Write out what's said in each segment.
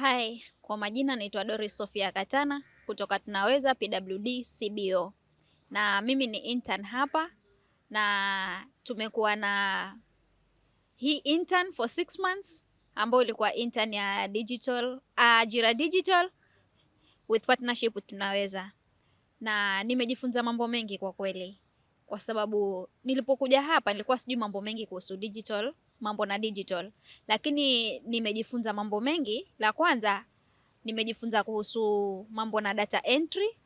Hi, kwa majina naitwa Doris Sofia Katana kutoka Tunaweza PWD CBO. Na mimi ni intern hapa na tumekuwa na hii intern for 6 months ambayo ilikuwa intern ya Ajira Digital with partnership with Tunaweza. Na nimejifunza mambo mengi kwa kweli. Kwa sababu nilipokuja hapa nilikuwa sijui mambo mengi kuhusu mambo na digital. Lakini nimejifunza mambo mengi. La kwanza nimejifunza kuhusu mambo na data entry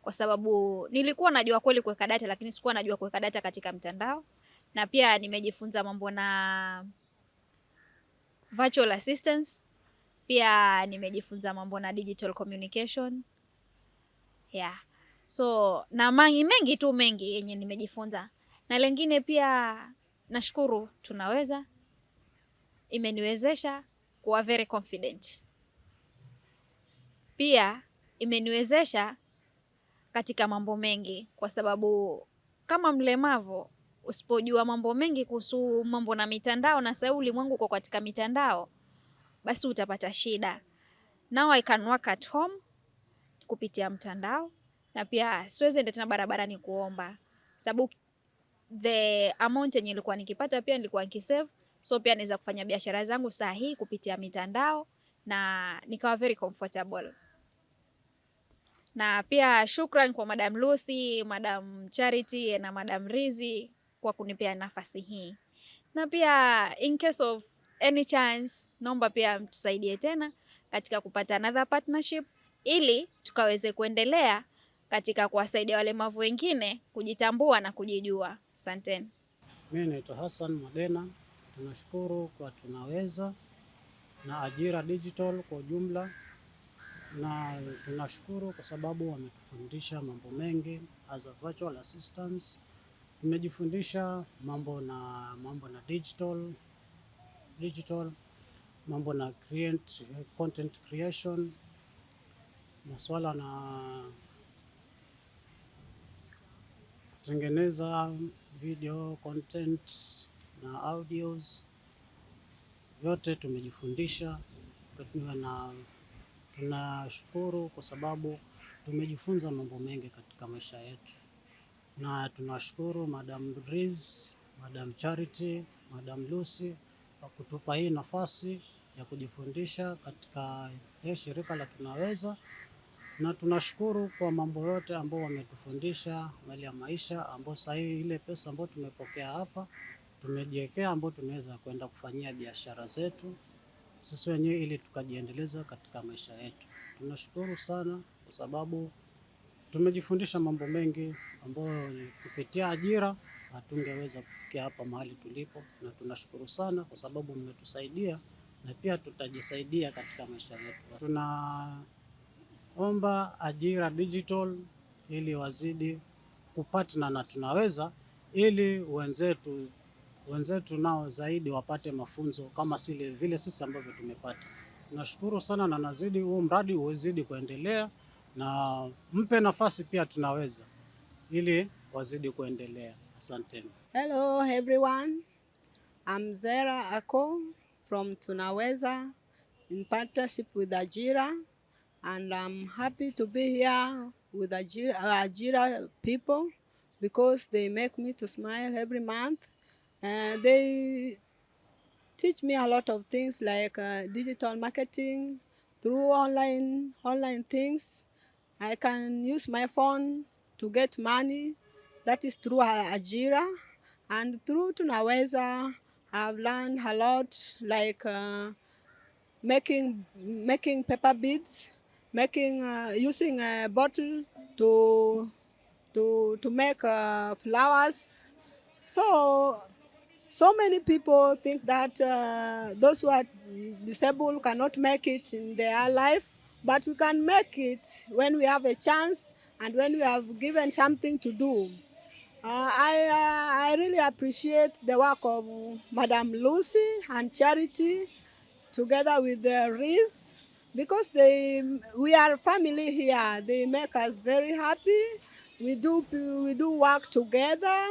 kwa sababu nilikuwa najua kweli kuweka data lakini sikuwa najua kuweka data katika mtandao. Na pia nimejifunza mambo na virtual assistants. Pia nimejifunza mambo na digital communication. Yeah. So na mengi tu mengi yenye nimejifunza. Na lengine pia nashukuru Tunaweza imeniwezesha kuwa very confident. Pia imeniwezesha katika mambo mengi kwa sababu kama mlemavu usipojua mambo mengi kuhusu mambo na mitandao na sasa ulimwengu uko katika mitandao basi utapata shida. Now I can work at home kupitia mtandao na pia siwezi enda tena barabarani kuomba sababu the amount yenye nilikuwa nikipata pia nilikuwa nikisave, so pia naweza kufanya biashara zangu sahihi kupitia mitandao na nikawa very comfortable. Na pia shukran kwa Madam Lucy, Madam Charity na Madam Rizi kwa kunipea nafasi hii. Na pia in case of any chance, naomba pia mtusaidie tena katika kupata another partnership ili tukaweze kuendelea katika kuwasaidia walemavu wengine kujitambua na kujijua. Asanteni. Mimi naitwa Hassan Madena. Tunashukuru kwa Tunaweza na Ajira Digital kwa ujumla, na tunashukuru kwa sababu wametufundisha mambo mengi as a virtual assistants. Tumejifundisha mambo na digital, mambo na content creation, masuala na kutengeneza video content na audios, yote tumejifundisha na tunashukuru kwa sababu tumejifunza mambo mengi katika maisha yetu. Na tunashukuru Madam Riz, Madam Charity, Madam Lucy kwa kutupa hii nafasi ya kujifundisha katika shirika la Tunaweza, na tunashukuru kwa mambo yote ambao wametufundisha mali ya maisha, ambao sasa ile pesa ambayo tumepokea hapa tumejiwekea, ambao tunaweza kwenda kufanyia biashara zetu sisi wenyewe ili tukajiendeleza katika maisha yetu. Tunashukuru sana kwa sababu tumejifundisha mambo mengi ambayo kupitia ajira hatungeweza kufikia hapa mahali tulipo, na tunashukuru sana kwa sababu mmetusaidia na pia tutajisaidia katika maisha yetu. Tunaomba Ajira Digital ili wazidi kupartner na Tunaweza ili wenzetu nao zaidi wapate mafunzo kama vile sisi ambavyo tumepata. Nashukuru sana na nazidi huu mradi uzidi kuendelea na mpe nafasi pia Tunaweza ili wazidi kuendelea. Asanteni. Hello everyone. I'm Zera Ako from Tunaweza in partnership with Ajira, and I'm happy to be here with Ajira people because they make me to smile every month. They teach me a lot of things like digital marketing through online things. I can use my phone to get money. That is through Ajira. And through Tunaweza, I've learned a lot like making paper beads, using a bottle to make flowers. So many people think that those who are disabled cannot make it in their life, but we can make it when we have a chance and when we have given something to do. I really appreciate the work of Madam Lucy and Charity together with Riz, because we are family here. They make us very happy. We do work together.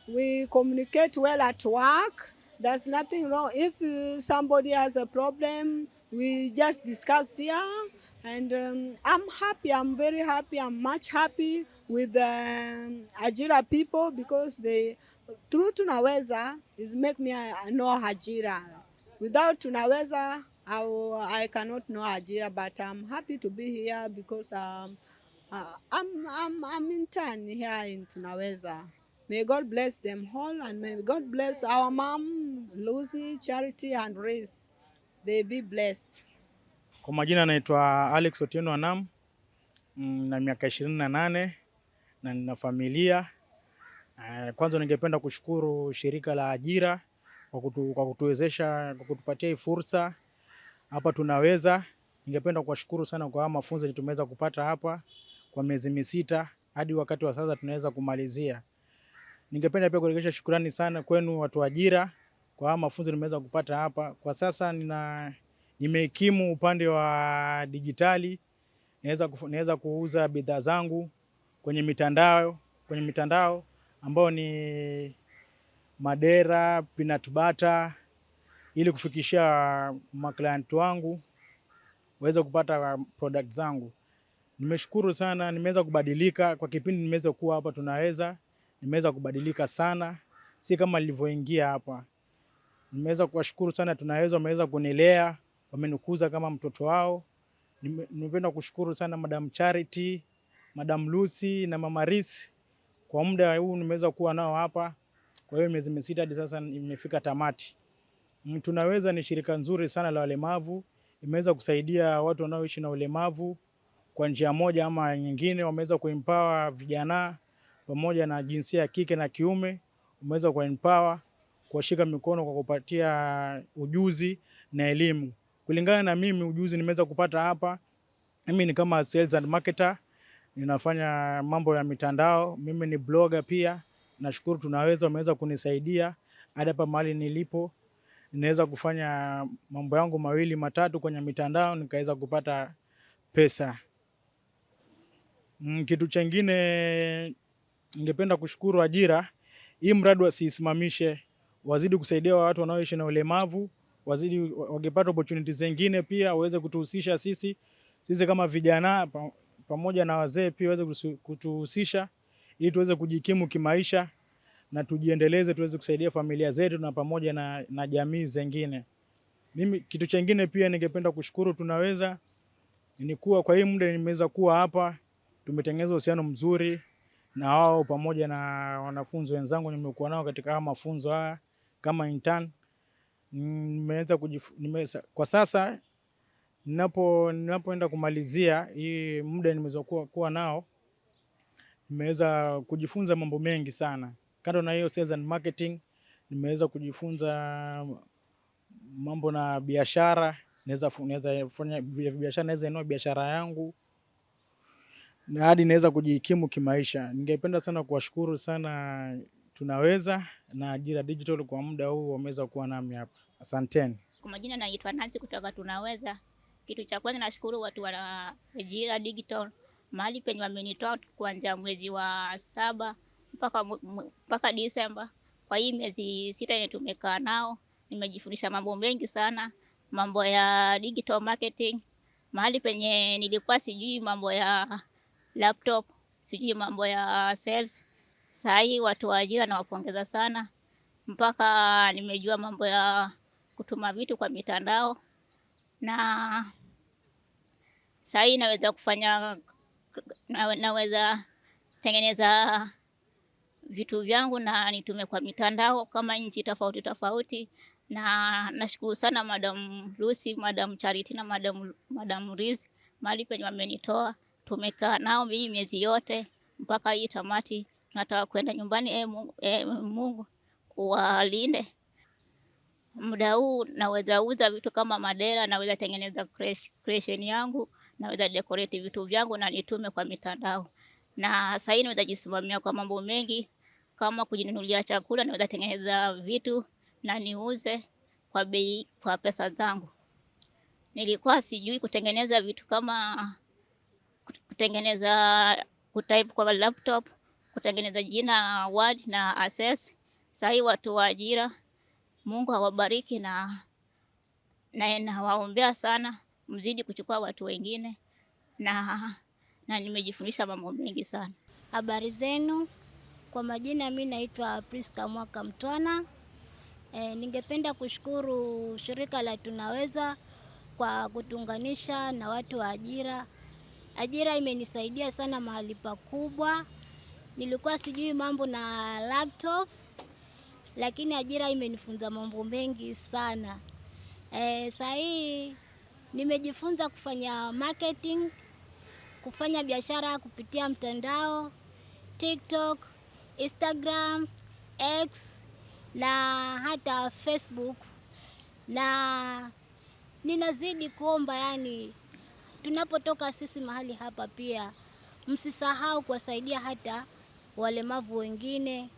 We communicate well at work. There's nothing wrong. If somebody has a problem, we just discuss here, and I'm happy. I'm very happy. I'm much happy with the Hajira people because they, through Tunaweza, is make me know Hajira. Without Tunaweza, I cannot know Hajira. But I'm happy to be here because I'm intern here in Tunaweza. May God bless them all, and may God bless our mom, Lucy, Charity, and Reese. They be blessed. Kwa majina naitwa Alex Otieno Anam, na miaka 28 na nina familia. Kwanza ningependa kushukuru shirika la ajira kwa kutuwezesha, kwa kutupatia hii fursa hapa Tunaweza. Ningependa kuwashukuru sana kwa mafunzo tumeweza kupata hapa kwa miezi 6 hadi wakati wa sasa tunaweza kumalizia. Ningependa pia kurejesha shukrani sana kwenu watu ajira kwa mafunzo nimeweza kupata hapa. Kwa sasa nimehikimu upande wa dijitali, naweza kuuza bidhaa zangu kwenye mitandao ambao ni madera, peanut butter, ili kufikishia maklienti wangu waweze kupata product zangu. Nimeshukuru sana, nimeweza kubadilika kwa kipindi nimeweza kuwa hapa Tunaweza. Nimeweza kubadilika sana, si kama nilivyoingia hapa. Nimeweza kuwashukuru sana Tunaweza, wameweza kunilea, wamenikuza kama mtoto wao. Nimependa kushukuru sana Madam Charity, Madam Lucy na Mama Reese kwa muda huu nimeweza kuwa nao hapa. Kwa hiyo miezi 6 hadi sasa imefika tamati. Tunaweza ni shirika nzuri sana la walemavu, imeweza kusaidia watu wanaoishi na ulemavu kwa njia moja ama nyingine. Wameweza kuempower vijana pamoja na jinsia ya kike na kiume, wameweza kuempower, kuwashika mikono kwa kupatia ujuzi na elimu. Kulingana na mimi, ujuzi nimeweza kupata hapa, mimi ni kama sales and marketer, ninafanya mambo ya mitandao, mimi ni blogger pia. Nashukuru Tunaweza wameweza kunisaidia hadi hapa mahali nilipo. Ninaweza kufanya mambo yangu 2 matatu kwenye mitandao nikaweza kupata pesa. Kitu chengine ningependa kushukuru ajira, hii mradi wasisimamishe, wazidi kusaidia watu wanaoishi na ulemavu, wazidi wakipata opportunities zingine pia waweze kutuhusisha sisi kama vijana pamoja na wazee pia waweze kutuhusisha ili tuweze kujikimu kimaisha na tujiendeleze, tuweze kusaidia familia zetu na pamoja na jamii zingine. Mimi kitu chengine pia ningependa kushukuru Tunaweza ni kuwa kwa hii muda nimeweza kuwa hapa, tumetengeneza uhusiano mzuri na wao pamoja na wanafunzi wenzangu nimekuwa nao katika mafunzo haya kama intern. Kwa sasa ninapoenda kumalizia hii muda nimeweza kuwa nao, nimeweza kujifunza mambo mengi sana. Kando na hiyo sales and marketing, nimeweza kujifunza mambo na biashara, naweza fanya biashara, naweza inua biashara yangu na hadi naweza kujikimu kimaisha. Ningependa sana kuwashukuru sana Tunaweza na Ajira Digital kwa muda huu wameweza kuwa nami hapa. Asanteni. Kwa majina naitwa Nancy kutoka Tunaweza. Kitu cha kwanza nashukuru watu wa Ajira Digital mahali penye wamenitoa kuanzia mwezi wa 7 mpaka Disemba. Kwa hii miezi 6 yenye tumekaa nao, nimejifundisha mambo mengi sana, mambo ya digital marketing. Mahali penye nilikuwa sijui mambo ya laptop, sijui mambo ya sales. Saa hii watu wa ajira nawapongeza sana, mpaka nimejua mambo ya kutuma vitu kwa mitandao, na saa hii naweza tengeneza vitu vyangu na nitume kwa mitandao kama nchi tofauti tofauti. Na nashukuru sana Madam Lucy, Madam Charity na Madam Reese mahali penye wamenitoa. Tumekaa nao mimi miezi yote mpaka hii tamati. Tunataka kwenda nyumbani. Mungu uwalinde. Muda huu naweza uza vitu kama madera, naweza tengeneza creation yangu, naweza decorate vitu vyangu na nitume kwa mitandao. Na sasa hivi naweza jisimamia kwa mambo mengi kama kujinunulia chakula, naweza tengeneza vitu na niuze kwa bei, kwa pesa zangu. Nilikuwa sijui kutengeneza vitu kama kutype kwa laptop, kutengeneza jina Word na Access. Sasa hivi watu wa ajira, Mungu awabariki na na nawaombea sana mzidi kuchukua watu wengine, na nimejifundisha mambo mengi sana. Habari zenu, kwa majina mimi naitwa Priska Mwaka Mtwana. Ningependa kushukuru shirika la Tunaweza kwa kutuunganisha na watu wa ajira. Ajira imenisaidia sana mahali pakubwa. Nilikuwa sijui mambo na laptop, lakini ajira imenifunza mambo mengi sana. Saa hii nimejifunza kufanya marketing, kufanya biashara kupitia mtandao, TikTok, Instagram, X na hata Facebook, na ninazidi kuomba tunapotoka sisi mahali hapa pia msisahau kuwasaidia hata walemavu wengine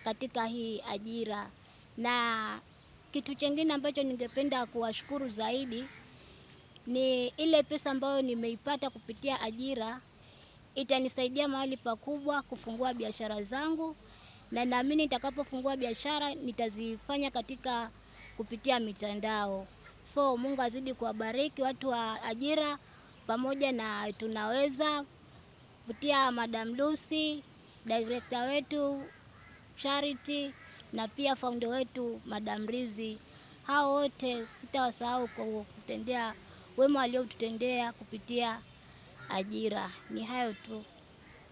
katika hii ajira. Na kitu kingine ambacho ningependa kuwashukuru zaidi ni ile pesa ambayo nimeipata kupitia ajira, itanisaidia mahali pakubwa kufungua biashara zangu, na naamini nitakapofungua biashara nitazifanya katika kupitia mitandao. So Mungu azidi kuwabariki watu wa ajira pamoja na Tunaweza kupitia Madam Lucy, director wetu Charity, na pia founder wetu Madam Rizi. Hao wote sitawasahau kwa kutendea wema waliotutendea kupitia ajira. Ni hayo tu.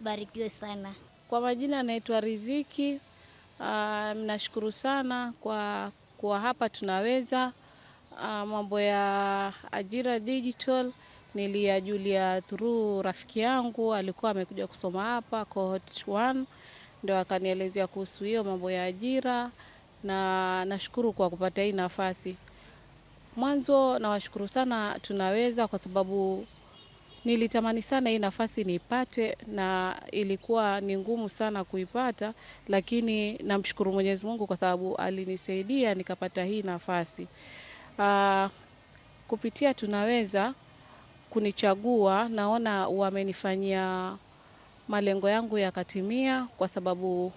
Barikiwe sana. Kwa majina naitwa Riziki. Nashukuru sana kwa hapa Tunaweza. Mambo ya ajira digital niliyajulia through rafiki yangu, alikuwa amekuja kusoma hapa cohort 1, ndio akanielezea kuhusu hiyo mambo ya ajira, na nashukuru kwa kupata hii nafasi. Mwanzo nawashukuru sana Tunaweza kwa sababu nilitamani sana hii nafasi niipate, na ilikuwa ni ngumu sana kuipata, lakini namshukuru Mwenyezi Mungu kwa sababu alinisaidia nikapata hii nafasi. Kupitia Tunaweza kunichagua, naona wamenifanyia malengo yangu yakatimia, kwa sababu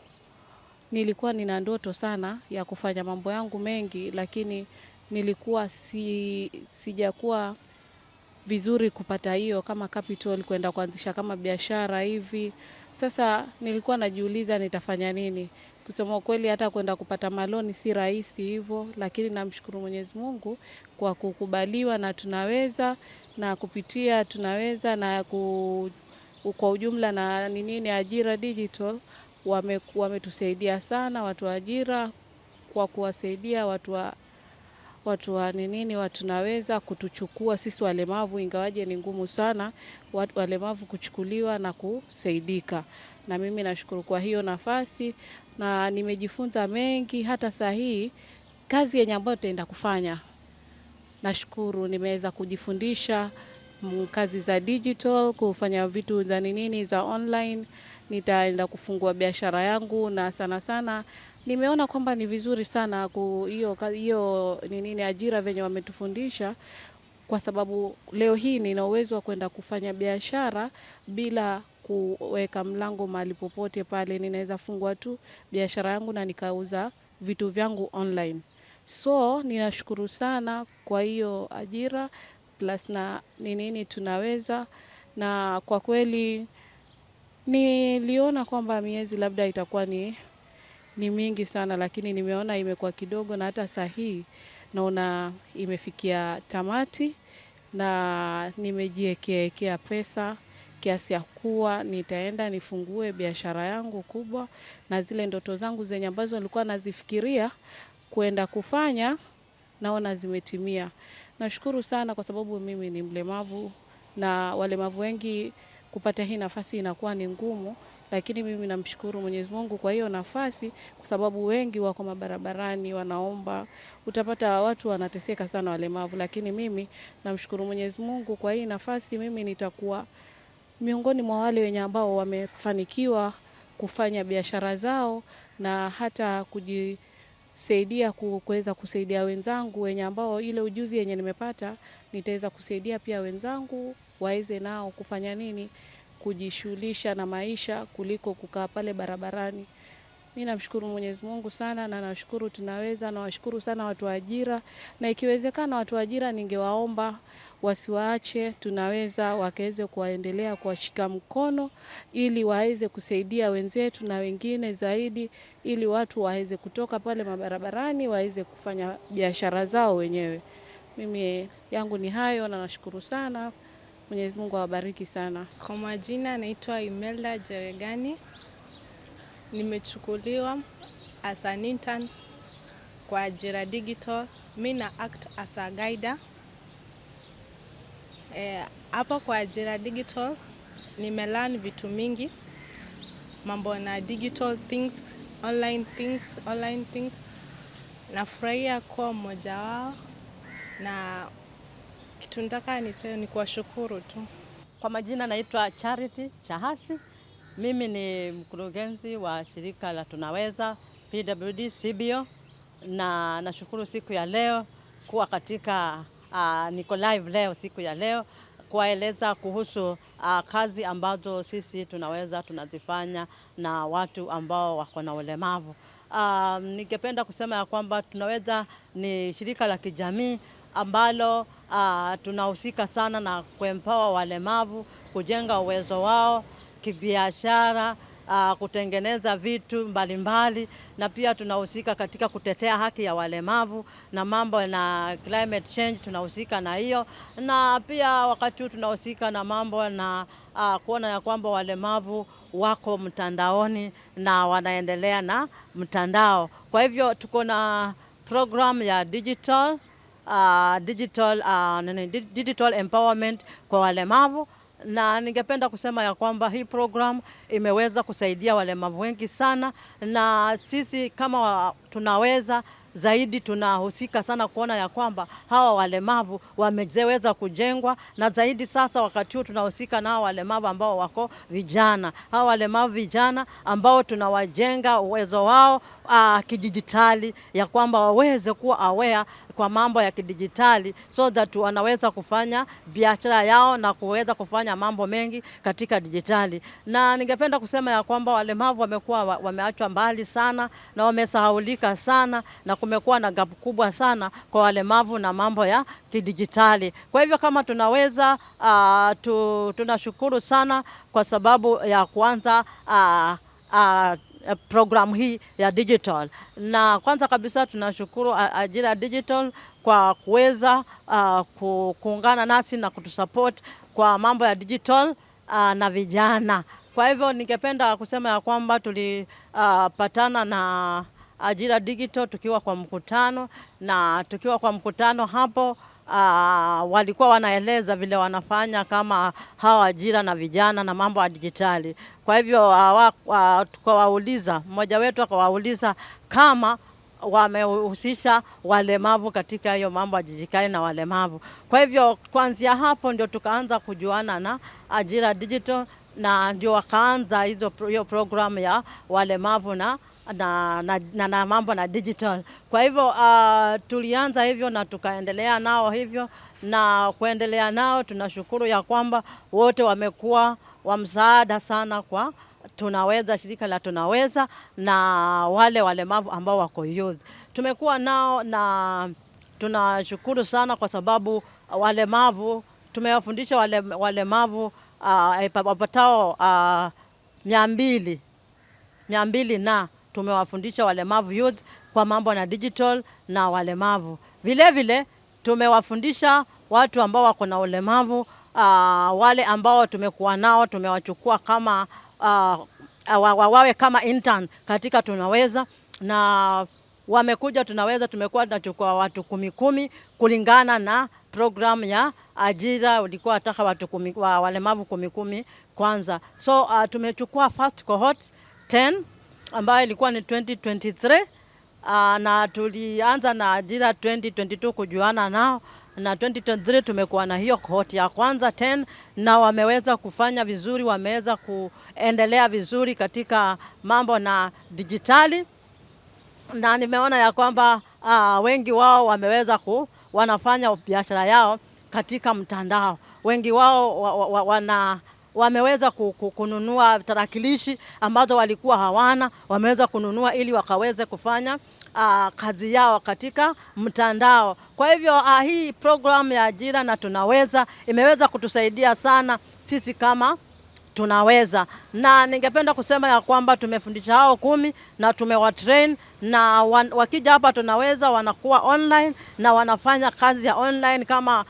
nilikuwa nina ndoto sana ya kufanya mambo yangu mengi, lakini nilikuwa sijakuwa vizuri kupata hiyo kama capital kwenda kuanzisha kama biashara hivi. Sasa nilikuwa najiuliza nitafanya nini. Kusema kweli hata kwenda kupata maloni si rahisi hivyo, lakini namshukuru Mwenyezi Mungu kwa kukubaliwa na Tunaweza, na kupitia Tunaweza na kwa ujumla na ajira digital wametusaidia sana watu wa ajira, kwa kuwasaidia watu wa Tunaweza kutuchukua sisi walemavu, ingawaje ni ngumu sana walemavu kuchukuliwa na kusaidika. Na mimi nashukuru kwa hiyo nafasi, na nimejifunza mengi. Hata saa hii kazi yenye ambayo nitaenda kufanya, nashukuru nimeweza kujifundisha kazi za digital, kufanya vitu za online. Nitaenda kufungua biashara yangu, na sana sana nimeona kwamba ni vizuri sana hiyo ajira venye wametufundisha, kwa sababu leo hii nina uwezo wa kwenda kufanya biashara bila kuweka mlango mahali popote pale. Ninaweza fungua tu biashara yangu na nikauza vitu vyangu online. So ninashukuru sana kwa hiyo ajira plus na Tunaweza, na kwa kweli niliona kwamba miezi labda itakuwa ni mingi sana, lakini nimeona imekuwa kidogo, na hata sahihi naona imefikia tamati, na nimejiwekea pesa kiasi ya kuwa nitaenda nifungue biashara yangu kubwa, na zile ndoto zangu zenye ambazo nilikuwa nazifikiria kwenda kufanya naona zimetimia. Nashukuru sana kwa sababu mimi ni mlemavu, na walemavu wengi kupata hii nafasi inakuwa ni ngumu, lakini mimi namshukuru Mwenyezi Mungu kwa hiyo nafasi, kwa sababu wengi wako mabarabarani wanaomba. Utapata watu wanateseka sana walemavu, lakini mimi namshukuru Mwenyezi Mungu kwa hii nafasi. Mimi nitakuwa miongoni mwa wale wenye ambao wamefanikiwa kufanya biashara zao, na hata kujisaidia kuweza kusaidia wenzangu wenye ambao ile ujuzi yenye nimepata nitaweza kusaidia pia wenzangu waweze nao kufanya kujishughulisha na maisha kuliko kukaa pale barabarani. Mimi namshukuru Mwenyezi Mungu sana na nashukuru Tunaweza, na washukuru sana watu wa ajira, na ikiwezekana watu wa ajira ningewaomba wasiwaache Tunaweza, wakaweze kuendelea kuwashika mkono ili waweze kusaidia wenzetu na wengine zaidi, ili watu waweze kutoka pale mabarabarani waweze kufanya biashara zao wenyewe. Mimi yangu ni hayo na nashukuru sana. Mwenyezi Mungu awabariki sana. Kwa majina naitwa Imelda Jeregani. Nimechukuliwa as an intern kwa Ajira Digital. Mimi na act as a guide. Hapa kwa Ajira Digital nimelearn vitu mingi, mambo na digital things, online things. Nafurahia kuwa mmoja wao, na kitu nataka niseme ni kuwashukuru tu. Kwa majina naitwa Charity Chahasi. Mimi ni mkurugenzi wa shirika la Tunaweza PWD CBO, na nashukuru siku ya leo kuwa katika niko live leo siku ya leo kuwaeleza kuhusu kazi ambazo sisi Tunaweza tunazifanya na watu ambao wako na ulemavu. Ningependa kusema ya kwamba Tunaweza ni shirika la kijamii ambalo tunahusika sana na kuempower walemavu, kujenga uwezo wao kibiashara, kutengeneza vitu mbalimbali, na pia tunahusika katika kutetea haki ya walemavu na mambo na climate change tunahusika na hiyo, na pia wakati huu tunahusika na mambo na kuona ya kwamba walemavu wako mtandaoni na wanaendelea na mtandao. Kwa hivyo tuko na program ya digital empowerment kwa walemavu, na ningependa kusema ya kwamba hii program imeweza kusaidia walemavu wengi sana, na sisi kama Tunaweza zaidi tunahusika sana kuona ya kwamba hawa walemavu wameweza kujengwa, na zaidi sasa wakati huu tunahusika na walemavu ambao wako vijana. Hawa walemavu vijana ambao tunawajenga uwezo wao kidijitali, ya kwamba waweze kuwa aware kwa mambo ya kidijitali, so that wanaweza kufanya biashara yao na kuweza kufanya mambo mengi katika dijitali. Na ningependa kusema ya kwamba walemavu wamekuwa wameachwa mbali sana na wamesahaulika sana, na kumekuwa na gap kubwa sana kwa walemavu na mambo ya kidijitali. Kwa hivyo kama Tunaweza tunashukuru sana kwa sababu ya kuanza program hii ya digital. Na kwanza kabisa tunashukuru Ajira Digital kwa kuweza kuungana nasi na kutusupport kwa mambo ya digital na vijana. Kwa hivyo ningependa kusema ya kwamba tulipatana na Ajira Digital tukiwa kwa mkutano, na tukiwa kwa mkutano hapo walikuwa wanaeleza vile wanafanya kama hawa ajira na vijana na mambo ya dijitali. Kwa hivyo tukawauliza, mmoja wetu akawauliza kama wamehusisha walemavu katika hiyo mambo ya dijitali na walemavu. Kwa hivyo kuanzia hapo ndio tukaanza kujuana na Ajira Digital, na ndio wakaanza hiyo program ya walemavu na mambo na digital. Kwa hivyo tulianza hivyo na tukaendelea nao hivyo, na kuendelea nao tunashukuru ya kwamba wote wamekuwa wa msaada sana kwa Tunaweza, shirika la Tunaweza na wale walemavu ambao wako youth. Tumekuwa nao na tunashukuru sana kwa sababu walemavu tumewafundisha walemavu wapatao 200 na tumewafundisha walemavu youth kwa mambo na digital na walemavu. Vile vile tumewafundisha watu ambao wako na ulemavu, wale ambao tumekuwa nao tumewachukua kama wawe kama intern katika Tunaweza, na wamekuja Tunaweza. Tumekuwa tunachukua watu 10 kulingana na program ya ajira, ulikuwa nataka watu 10 walemavu 10 kwanza. So tumechukua first cohort 10 ambayo ilikuwa ni 2023, na tulianza na Ajira 2022 kujuana nao, na 2023 tumekuwa na hiyo cohort ya kwanza 10, na wameweza kufanya vizuri, wameweza kuendelea vizuri katika mambo na dijitali, na nimeona ya kwamba wengi wao wameweza wanafanya biashara yao katika mtandao. Wengi wao wameweza kununua tarakilishi ambazo walikuwa hawana, wameweza kununua ili wakaweze kufanya kazi yao katika mtandao. Kwa hivyo hii program ya Ajira na Tunaweza imeweza kutusaidia sana sisi kama Tunaweza, na ningependa kusema ya kwamba tumefundisha hao 10 na tumewatrain, na wakija hapa Tunaweza wanakuwa online na wanafanya kazi ya online kama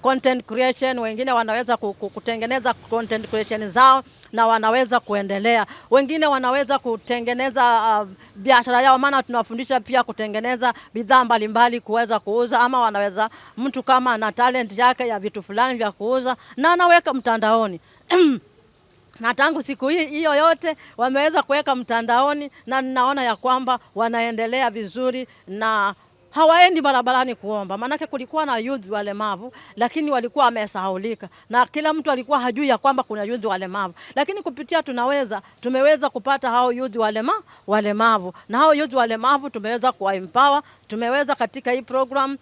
content creation. Wengine wanaweza kutengeneza content creation zao na wanaweza kuendelea. Wengine wanaweza kutengeneza biashara yao, maana tunawafundisha pia kutengeneza bidhaa mbalimbali kuweza kuuza, ama wanaweza mtu kama ana talent yake ya vitu fulani vya kuuza na anaweka mtandaoni. Na tangu siku hiyo yote wameweza kuweka mtandaoni, na ninaona ya kwamba wanaendelea vizuri na hawaendi barabarani kuomba. Manake kulikuwa na youth walemavu lakini walikuwa wamesahaulika, na kila mtu alikuwa hajui ya kwamba kuna youth walemavu. Lakini kupitia Tunaweza tumeweza kupata hao youth walemavu, na hao youth walemavu tumeweza kuempower. Tumeweza katika hii program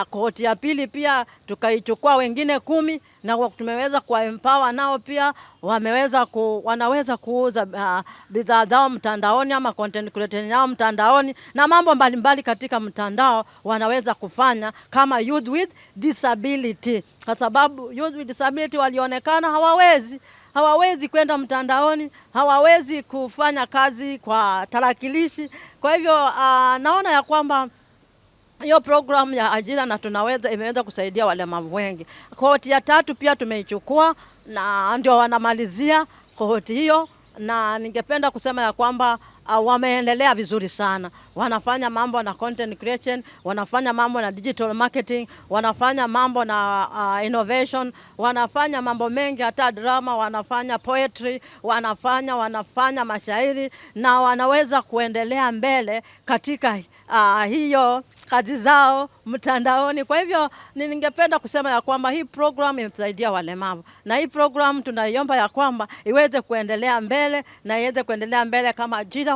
kohoti ya pili pia tukaichukua wengine 10 na tumeweza kuempower nao pia wanaweza kuuza bidhaa zao mtandaoni ama content creation yao mtandaoni, na mambo mbalimbali katika mtandao wanaweza kufanya kama youth with disability, kwa sababu youth with disability walionekana hawawezi kwenda mtandaoni, hawawezi kufanya kazi kwa tarakilishi. Kwa hivyo naona ya kwamba hiyo program ya Ajira na Tunaweza imeweza kusaidia walemavu wengi. Kohoti ya 3 pia tumeichukua na ndio wanamalizia kohoti hiyo, na ningependa kusema ya kwamba wameendelea vizuri sana. Wanafanya mambo na content creation, wanafanya mambo na digital marketing, wanafanya mambo na innovation, wanafanya mambo mengi, hata drama, wanafanya poetry, wanafanya mashairi, na wanaweza kuendelea mbele katika hiyo kazi zao mtandaoni. Kwa hivyo ningependa kusema ya kwamba hii program imesaidia walemavu, na hii program tunaiomba ya kwamba iweze kuendelea mbele, na iweze kuendelea mbele kama Ajira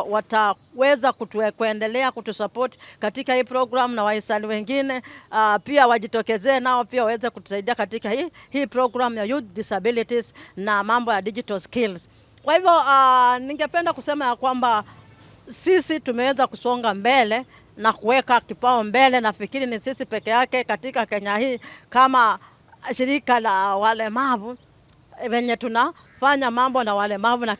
wataweza kuendelea kutusupport katika hii program, na wahisani wengine pia wajitokezee nao pia waweze kutusaidia katika hii program ya youth disabilities na mambo ya digital skills. Kwa hivyo ningependa kusema ya kwamba sisi tumeweza kusonga mbele na kuweka kipao mbele. Nafikiri ni sisi peke yake katika Kenya hii kama shirika la walemavu wenye tunafanya mambo na walemavu na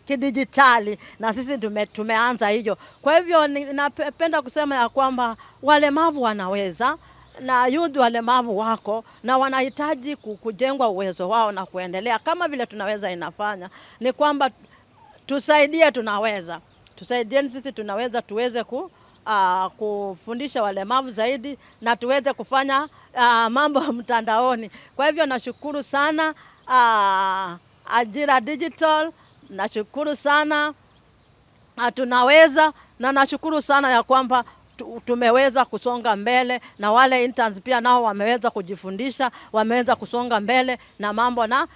kidijitali, na sisi tumeanza hiyo. Kwa hivyo napenda kusema ya kwamba walemavu wanaweza, na youth walemavu wako na wanahitaji kujengwa uwezo wao na kuendelea kama vile Tunaweza inafanya. Ni kwamba tusaidieni sisi Tunaweza tuweze kufundisha walemavu zaidi na tuweze kufanya mambo mtandaoni. Kwa hivyo nashukuru sana Ajira Digital, nashukuru sana Tunaweza, na nashukuru sana ya kwamba tumeweza kusonga mbele, na wale interns pia nao wameweza kujifundisha, wameweza kusonga mbele na mambo na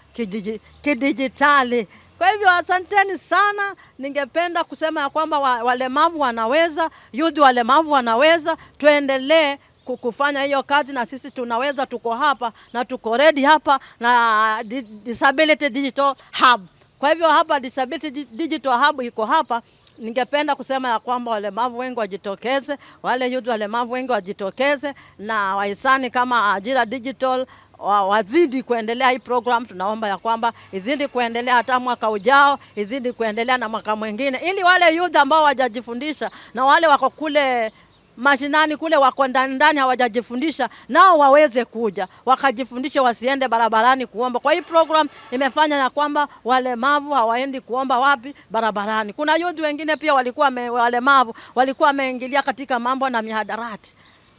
kidijitali. Kwa hivyo asanteni sana. Ningependa kusema ya kwamba walemavu wanaweza, youth walemavu wanaweza, tuendelee kufanya hiyo kazi, na sisi Tunaweza tuko hapa na tuko ready hapa na Disability Digital Hub. Kwa hivyo hapa Disability Digital Hub iko hapa. Ningependa kusema ya kwamba walemavu wengi wajitokeze, wale youth walemavu wengi wajitokeze, na wahisani kama Ajira Digital wazidi kuendelea hii program. Tunaomba ya kwamba izidi kuendelea hata mwaka ujao, izidi kuendelea na mwaka mwingine, ili wale youth ambao wajajifundisha na wale wako kule mashinani kule wako ndani hawajajifundisha, nao waweze kuja wakajifundisha, wasiende barabarani kuomba. Kwa hii program imefanya ya kwamba walemavu hawaendi kuomba wapi? Barabarani. Kuna youth wengine pia walemavu walikuwa wameingilia katika mambo na mihadarati,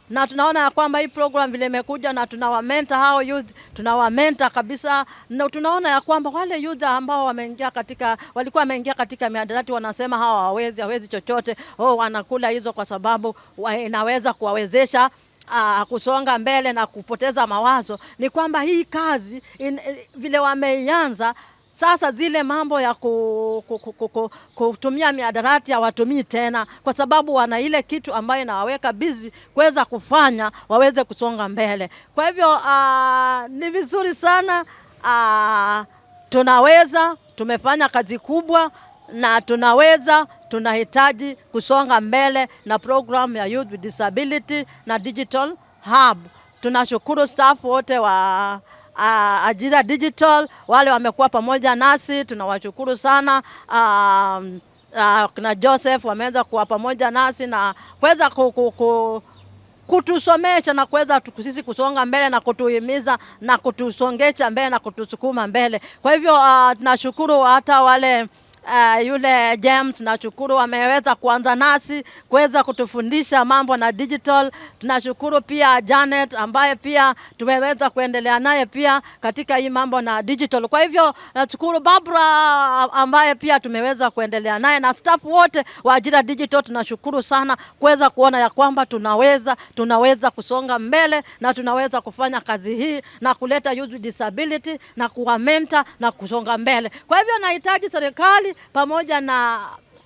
na tunaona ya kwamba hii program vile imekuja na tunawamenta hao youth, tunawamenta kabisa, na tunaona ya kwamba wale youth ambao walikuwa wameingia katika mihadarati wanasema hawa hawezi chochote, wanakula hizo kwa sababu inaweza kuwawezesha kusonga mbele na kupoteza mawazo. Ni kwamba hii kazi vile wameianza sasa, zile mambo ya kutumia mihadarati hawatumii tena, kwa sababu wana ile kitu ambayo inawaweka busy kuweza kufanya waweze kusonga mbele. Kwa hivyo ni vizuri sana tunaweza, tumefanya kazi kubwa na tunahitaji kusonga mbele na program ya Youth with Disability na Digital Hub. Tunashukuru staff wote wa Ajira Digital, wale wamekuwa pamoja nasi, tunawashukuru sana. Kuna Joseph wameweza kuwa pamoja nasi na kuweza kutusomesha na kuweza sisi kusonga mbele na kutuhimiza na kutusongesha mbele na kutusukuma mbele. Kwa hivyo tunashukuru hata wale yule James, nashukuru ameweza kuanza nasi kuweza kutufundisha mambo na digital. Tunashukuru pia Janet ambaye pia tumeweza kuendelea naye pia katika hii mambo na digital. Kwa hivyo nashukuru Barbara ambaye pia tumeweza kuendelea naye na staff wote wa Ajira Digital. Tunashukuru sana kuweza kuona ya kwamba tunaweza kusonga mbele na tunaweza kufanya kazi hii na kuleta youth with disability na kuwamenta na kusonga mbele. Kwa hivyo nahitaji serikali pamoja na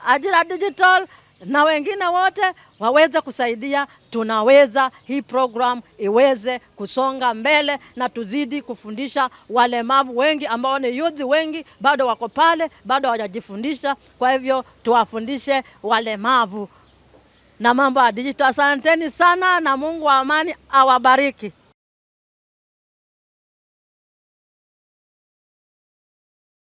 Ajira Digital na wengine wote waweze kusaidia, tunaweza hii program iweze kusonga mbele na tuzidi kufundisha walemavu wengi ambao ni youth wengi bado wako pale, bado hawajajifundisha. Kwa hivyo tuwafundishe walemavu na mambo ya digital. Asanteni sana na Mungu wa amani awabariki.